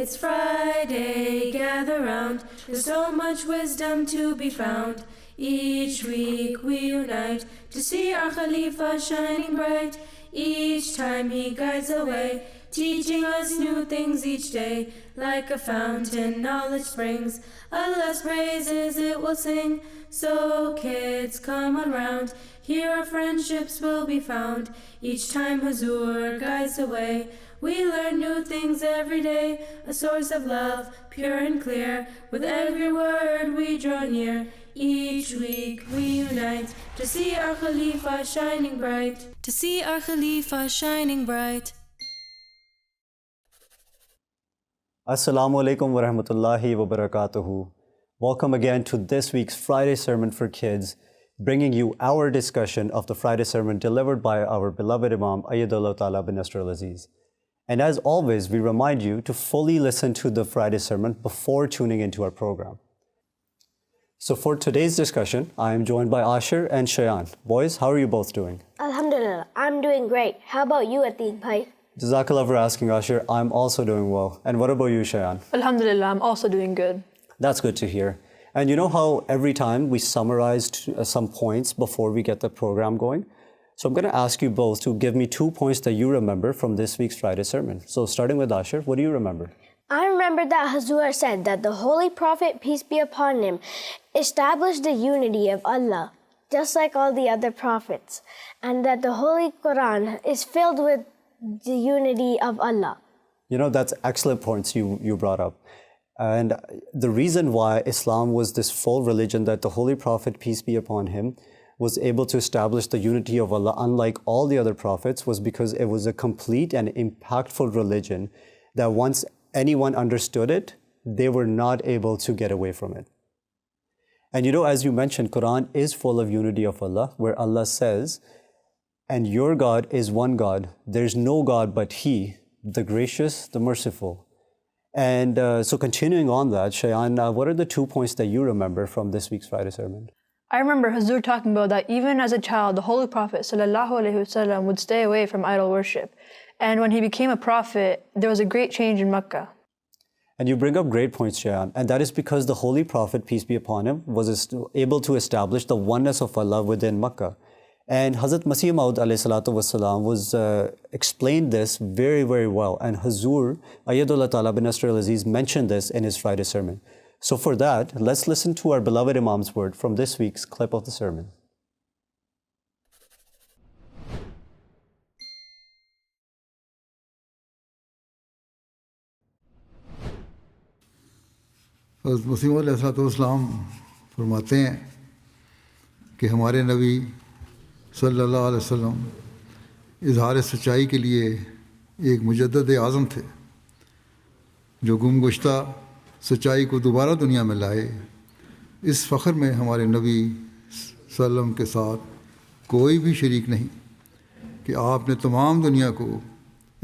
It's Friday, gather round. There's so much wisdom to be found. Each week we unite to see our Khalifa shining bright. Each time he guides the way, teaching us new things each day. Like a fountain, knowledge springs. Allah's praises it will sing. So kids, come on round. Here our friendships will be found. Each time Hazur guides the way, we learn new things every day. A source of love, pure and clear. With every word we draw near. Each week we unite to see our Khalifa shining bright. To see our Khalifa shining bright. Assalamu alaikum wa rahmatullahi wa barakatuhu. Welcome again to this week's Friday Sermon for Kids, bringing you our discussion of the Friday sermon delivered by our beloved Imam Ayyadullah Ta'ala bin Nasr al-Aziz. And as always, we remind you to fully listen to the Friday sermon before tuning into our program. So for today's discussion, I am joined by Ashir and Shayan. Boys, how are you both doing? Alhamdulillah, I'm doing great. How about you, Ateek Bhai? Jazakallah for asking, Ashir. I'm also doing well. And what about you, Shayan? Alhamdulillah, I'm also doing good. That's good to hear. And you know how every time we summarized some points before we get the program going? So I'm going to ask you both to give me 2 points that you remember from this week's Friday sermon. So starting with Ashir, what do you remember? I remember that Hazur said that the Holy Prophet, peace be upon him, established the unity of Allah, just like all the other prophets, and that the Holy Quran is filled with the unity of Allah. You know, that's excellent points you brought up. And the reason why Islam was this full religion that the Holy Prophet, peace be upon him, was able to establish the unity of Allah, unlike all the other prophets, was because it was a complete and impactful religion that once anyone understood it, they were not able to get away from it. And you know, as you mentioned, Quran is full of unity of Allah, where Allah says, "And your God is one God. There's no God but He, the gracious, the merciful." And so continuing on that, Shayan, what are the 2 points that you remember from this week's Friday sermon? I remember Hazur talking about that even as a child, the Holy Prophet ﷺ would stay away from idol worship. And when he became a prophet, there was a great change in Mecca. And you bring up great points, Shayan. And that is because the Holy Prophet, peace be upon him, was able to establish the oneness of Allah within Mecca. And Hazrat Masih Maud was explained this very, very well. And Hazur, Ayyadullah Ta'ala bin Nasr al-Aziz, mentioned this in his Friday sermon. So for that, let's listen to our beloved Imam's word from this week's clip of the sermon. हज़रत मसीह अलैहिस्सलाम फरमाते हैं कि हमारे नबी सल्लल्लाहु अलैहि वसल्लम इजहार सच्चाई के लिए एक मुजद्दिद आज़म थे जो गुमगुश्ता सच्चाई को दोबारा दुनिया में लाए। इस फ़ख्र में हमारे नबी सल्लम के साथ कोई भी शरीक नहीं कि आपने तमाम दुनिया को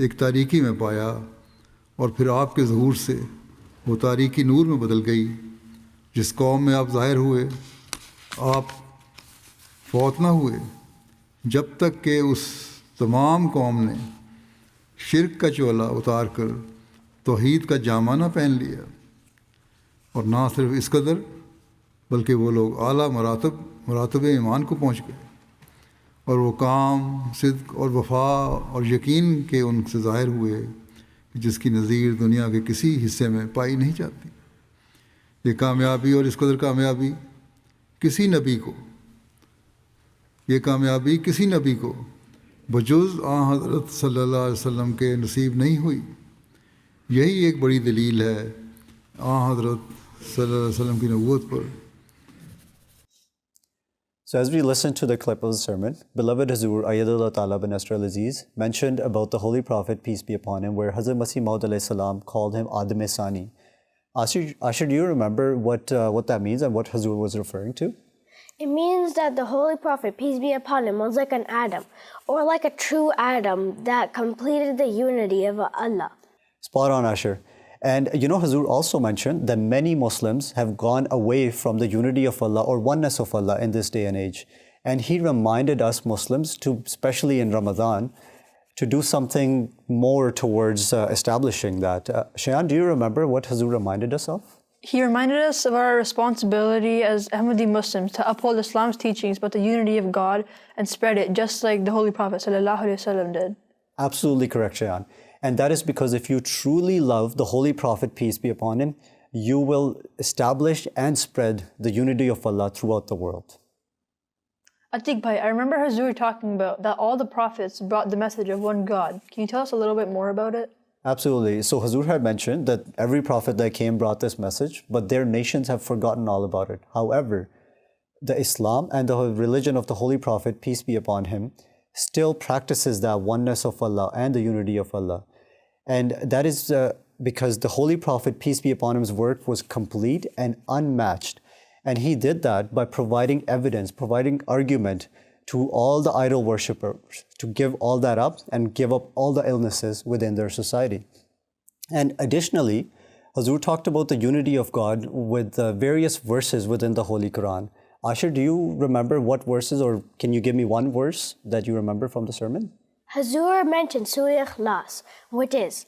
एक तारीकी में पाया और फिर आपके ज़हूर से वो तारीकी नूर में बदल गई। जिस कौम में आप ज़ाहिर हुए, आप फौत ना हुए जब तक कि उस तमाम कौम ने शिरक का चोला उतार कर तौहीद का जामा ना पहन लिया। और ना सिर्फ इस कदर बल्कि वो लोग आला मरातब ईमान को पहुँच गए और वो काम, सिद्क और वफ़ा और यकीन के उनसे ज़ाहिर हुए जिसकी नज़ीर दुनिया के किसी हिस्से में पाई नहीं जाती। ये कामयाबी और इस कदर कामयाबी किसी नबी को बजुज़ हज़रत सल्लल्लाहु अलैहि वसल्लम के नसीब नहीं हुई। यही एक बड़ी दलील है हज़रत सल्लल्लाहु अलैहि वसल्लम की नबूवत पर। So as we listen to the clip of the sermon, beloved Hazur Ayyadullah Ta'ala bin Nasr al-Aziz mentioned about the Holy Prophet, peace be upon him, where Hazrat Masih Maud alayhi salam called him Adam Sani. Ashir, do you remember what that means and what Hazur was referring to? It means that the Holy Prophet, peace be upon him, was like an Adam, or like a true Adam that completed the unity of Allah. Spot on, Ashir. And you know, Hazur also mentioned that many Muslims have gone away from the unity of Allah or oneness of Allah in this day and age. And he reminded us Muslims to, especially in Ramadan, to do something more towards establishing that. Shayan, do you remember what Hazur reminded us of? He reminded us of our responsibility as Ahmadi Muslims to uphold Islam's teachings about the unity of God and spread it, just like the Holy Prophet ﷺ did. Absolutely correct, Shayan. And that is because if you truly love the Holy Prophet, peace be upon him, you will establish and spread the unity of Allah throughout the world. Atiq Bhai, I remember Hazur talking about that all the prophets brought the message of one God. Can you tell us a little bit more about it? Absolutely. So Hazur had mentioned that every prophet that came brought this message, but their nations have forgotten all about it. However, the Islam and the religion of the Holy Prophet, peace be upon him, still practices that oneness of Allah and the unity of Allah. And that is because the Holy Prophet, peace be upon him's work was complete and unmatched. And he did that by providing evidence, providing argument to all the idol worshippers to give all that up and give up all the illnesses within their society. And additionally, Hazur talked about the unity of God with various verses within the Holy Quran. Ashir, do you remember what verses, or can you give me one verse that you remember from the sermon? Hazur mentioned Surah Ikhlas, which is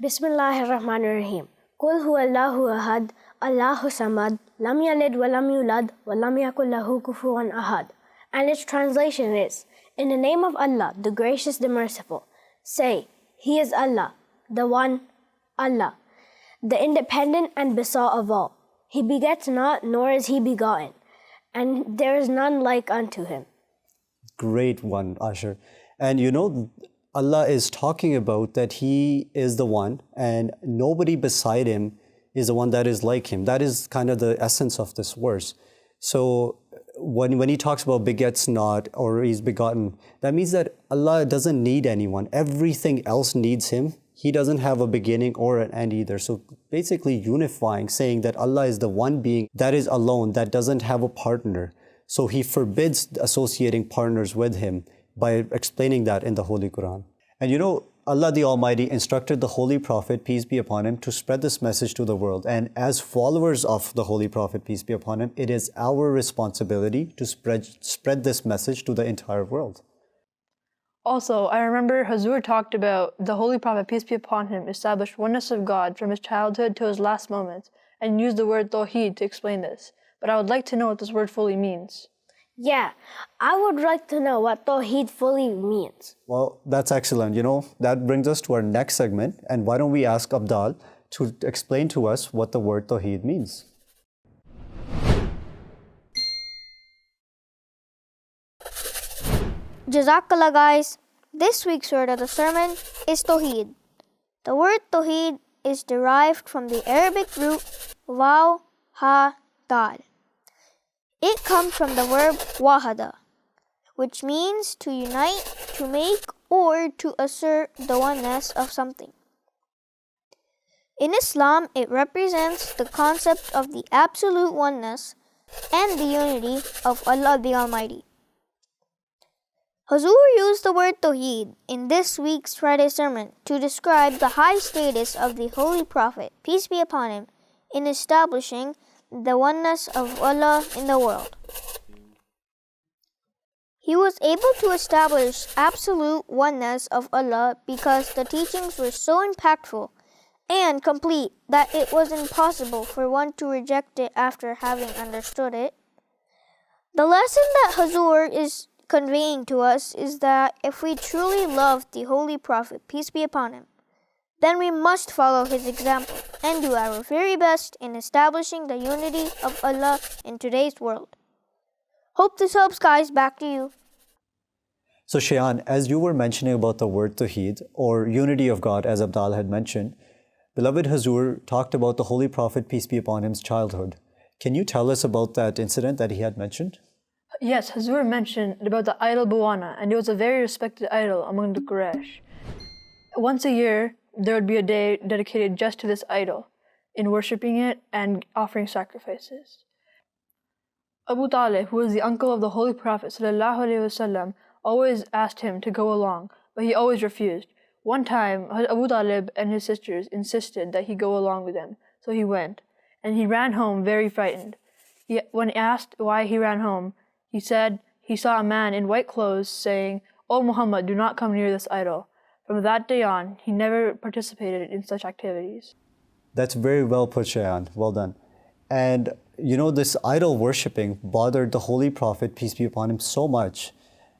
Bismillahir Rahmanir Rahim. Qul huwallahu ahad, Allahu samad, lam yalid wa lam yulad, wa lam yakul lahu kufuwan ahad. And its translation is, in the name of Allah, the Gracious, the Merciful. Say, He is Allah, the One, Allah, the Independent and besought of all. He begets not, nor is He begotten, and there is none like unto Him. Great one, Ashir. And you know, Allah is talking about that He is the one and nobody beside Him is the one that is like Him. That is kind of the essence of this verse. So when He talks about begets not or He's begotten, that means that Allah doesn't need anyone. Everything else needs Him. He doesn't have a beginning or an end either. So basically unifying, saying that Allah is the one being that is alone, that doesn't have a partner. So He forbids associating partners with Him by explaining that in the Holy Quran. And you know, Allah the Almighty instructed the Holy Prophet, peace be upon him, to spread this message to the world. And as followers of the Holy Prophet, peace be upon him, it is our responsibility to spread this message to the entire world. Also, I remember Hazur talked about the Holy Prophet, peace be upon him, established oneness of God from his childhood to his last moments, and used the word Tawheed to explain this. But I would like to know what this word fully means. Yeah, I would like to know what Tawheed fully means. Well, that's excellent. You know, that brings us to our next segment. And why don't we ask Abdal to explain to us what the word Tawheed means? Jazakallah, guys. This week's word of the sermon is Tawheed. The word Tawheed is derived from the Arabic root waw, ha, dal. It comes from the verb wahada, which means to unite, to make, or to assert the oneness of something. In Islam, it represents the concept of the absolute oneness and the unity of Allah the Almighty. Hazur used the word Tawheed in this week's Friday sermon to describe the high status of the Holy Prophet, peace be upon him, in establishing the oneness of Allah in the world. He was able to establish absolute oneness of Allah because the teachings were so impactful and complete that it was impossible for one to reject it after having understood it. The lesson that Hazur is conveying to us is that if we truly love the Holy Prophet, peace be upon him, then we must follow his example and do our very best in establishing the unity of Allah in today's world. Hope this helps, guys. Back to you. So Shayan, as you were mentioning about the word Tawheed, or unity of God, as Abdal had mentioned, beloved Hazur talked about the Holy Prophet, peace be upon him's childhood. Can you tell us about that incident that he had mentioned? Yes, Hazur mentioned about the idol Buwana, and it was a very respected idol among the Quraysh. Once a year, there would be a day dedicated just to this idol, in worshipping it and offering sacrifices. Abu Talib, who was the uncle of the Holy Prophet ﷺ, always asked him to go along, but he always refused. One time, Abu Talib and his sisters insisted that he go along with them, so he went, and he ran home very frightened. When asked why he ran home, he said he saw a man in white clothes saying, "O Muhammad, do not come near this idol." From that day on, he never participated in such activities. That's very well put, Shayan. Well done. And this idol worshipping bothered the Holy Prophet, peace be upon him, so much.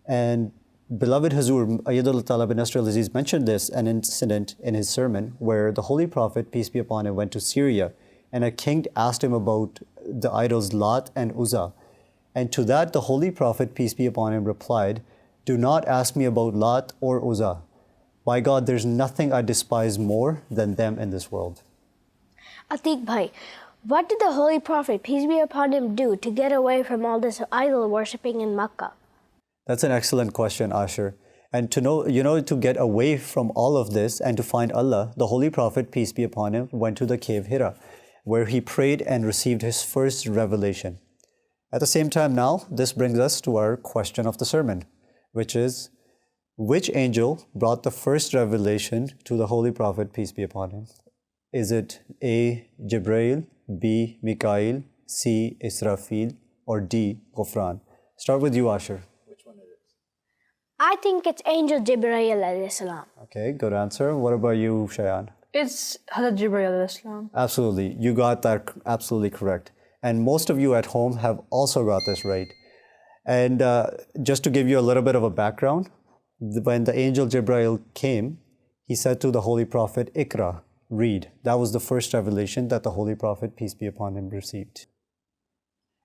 And beloved Hazur, Ayyadullah Ta'ala bin Nasr al-Aziz mentioned this, an incident in his sermon where the Holy Prophet, peace be upon him, went to Syria, and a king asked him about the idols Lat and Uzza. And to that, the Holy Prophet, peace be upon him, replied, "Do not ask me about Lat or Uzza. By God, there's nothing I despise more than them in this world." Atiq Bhai, what did the Holy Prophet, peace be upon him, do to get away from all this idol worshipping in Makkah? That's an excellent question, Asher. And to know, to get away from all of this and to find Allah, the Holy Prophet, peace be upon him, went to the cave Hira, where he prayed and received his first revelation. At the same time now, this brings us to our question of the sermon, which is, which angel brought the first revelation to the Holy Prophet, peace be upon him? Is it A, Jibreel, B, Mikael, C, Israfil, or D, Ghufran? Start with you, Asher. I think it's Angel Jibreel alayhi salam. Okay, good answer. What about you, Shayan? It's Hazrat Jibreel alayhi salam. Absolutely. You got that absolutely correct. And most of you at home have also got this right. And just to give you a little bit of a background, when the angel Jibreel came, he said to the Holy Prophet, "Ikra, read." That was the first revelation that the Holy Prophet, peace be upon him, received.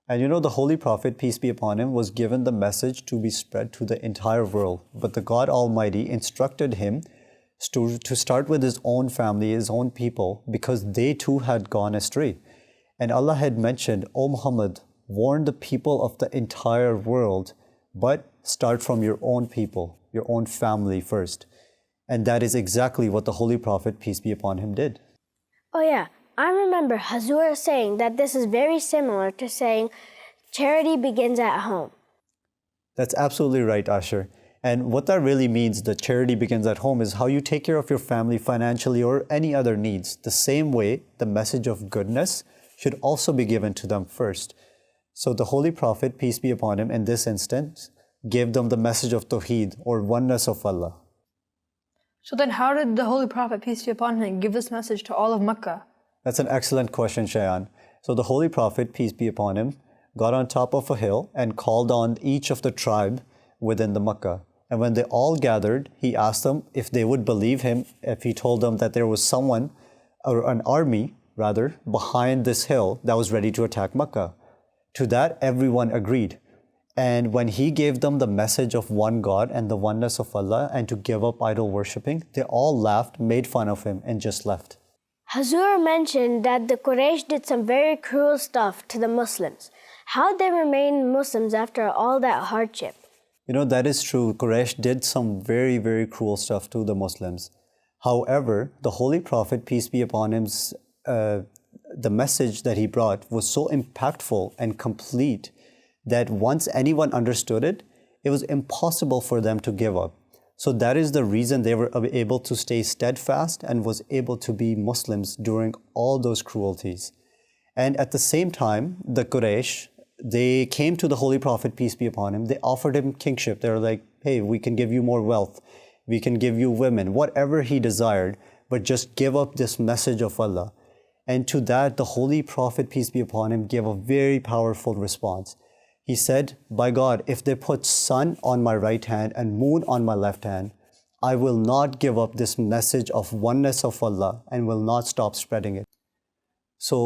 And the Holy Prophet, peace be upon him, was given the message to be spread to the entire world. But the God Almighty instructed him to start with his own family, his own people, because they too had gone astray. And Allah had mentioned, "O Muhammad, warn the people of the entire world, but start from your own people, your own family first." And that is exactly what the Holy Prophet, peace be upon him, did. Oh yeah, I remember Hazur saying that this is very similar to saying charity begins at home. That's absolutely right, Asher. And what that really means, that charity begins at home, is how you take care of your family financially or any other needs. The same way, the message of goodness should also be given to them first. So the Holy Prophet, peace be upon him, in this instance, gave them the message of Tawheed, or oneness of Allah. So then how did the Holy Prophet, peace be upon him, give this message to all of Mecca? That's an excellent question, Shayan. So the Holy Prophet, peace be upon him, got on top of a hill and called on each of the tribe within the Makkah. And when they all gathered, he asked them if they would believe him if he told them that there was someone, or an army rather, behind this hill that was ready to attack Makkah. To that, everyone agreed. And when he gave them the message of one God and the oneness of Allah and to give up idol worshipping, they all laughed, made fun of him, and just left. Hazur mentioned that the Quraysh did some very cruel stuff to the Muslims. How they remain Muslims after all that hardship? That is true. Quraysh did some very, very cruel stuff to the Muslims. However, the Holy Prophet, peace be upon him, the message that he brought was so impactful and complete that once anyone understood it, it was impossible for them to give up. So that is the reason they were able to stay steadfast and was able to be Muslims during all those cruelties. And at the same time, the Quraysh, they came to the Holy Prophet, peace be upon him. They offered him kingship. They were like, "Hey, we can give you more wealth. We can give you women," whatever he desired, but just give up this message of Allah. And to that, the Holy Prophet, peace be upon him, gave a very powerful response. He said, "By God, if they put sun on my right hand and moon on my left hand, I will not give up this message of oneness of Allah and will not stop spreading it." So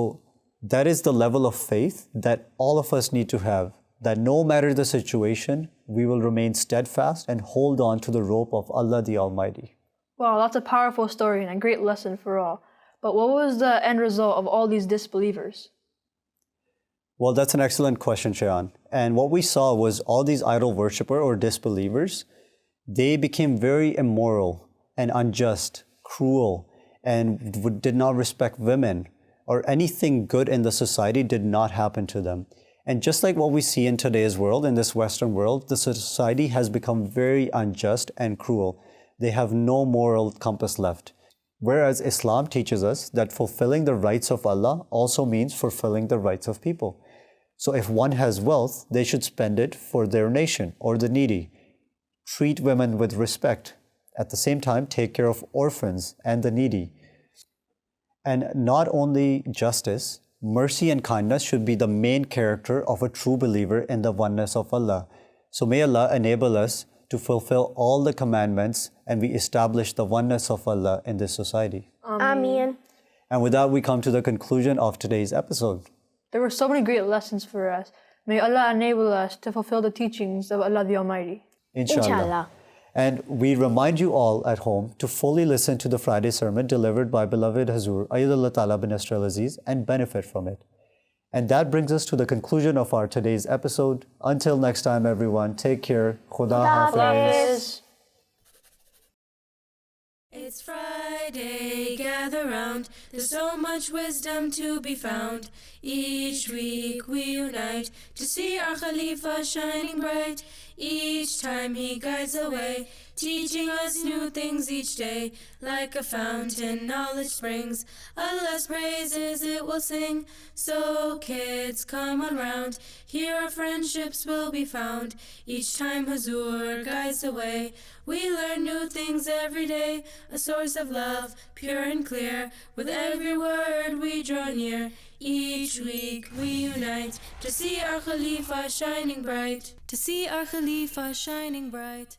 that is the level of faith that all of us need to have, that no matter the situation, we will remain steadfast and hold on to the rope of Allah the Almighty. Wow, that's a powerful story and a great lesson for all. But what was the end result of all these disbelievers? Well, that's an excellent question, Shayan. And what we saw was all these idol worshippers or disbelievers, they became very immoral and unjust, cruel, and did not respect women, or anything good in the society did not happen to them. And just like what we see in today's world, in this Western world, the society has become very unjust and cruel. They have no moral compass left. Whereas Islam teaches us that fulfilling the rights of Allah also means fulfilling the rights of people. So if one has wealth, they should spend it for their nation or the needy. Treat women with respect at the same time take care of orphans and the needy. And not only justice, mercy and kindness should be the main character of a true believer in the oneness of Allah. So may Allah enable us to fulfill all the commandments and we establish the oneness of Allah in this society. Ameen. And with that, we come to the conclusion of today's episode. There were so many great lessons for us. May Allah enable us to fulfill the teachings of Allah the Almighty. Inshallah. And we remind you all at home to fully listen to the Friday sermon delivered by beloved Hazur Ayyadullah Ta'ala bin Nasr al-Aziz and benefit from it. And that brings us to the conclusion of our today's episode. Until next time, everyone, take care. Khuda Hafiz. It's Friday, gather round. There's so much wisdom to be found. Each week we unite to see our Khalifa shining bright. Each time he guides the way, teaching us new things each day. Like a fountain, knowledge springs. Allah's praises it will sing. So kids, come on round. Here our friendships will be found. Each time Hazur guides the way, we learn new things every day. A source of love, pure and clear. With every word we draw near. Each week we unite to see our Khalifa shining bright. To see our Khalifa shining bright.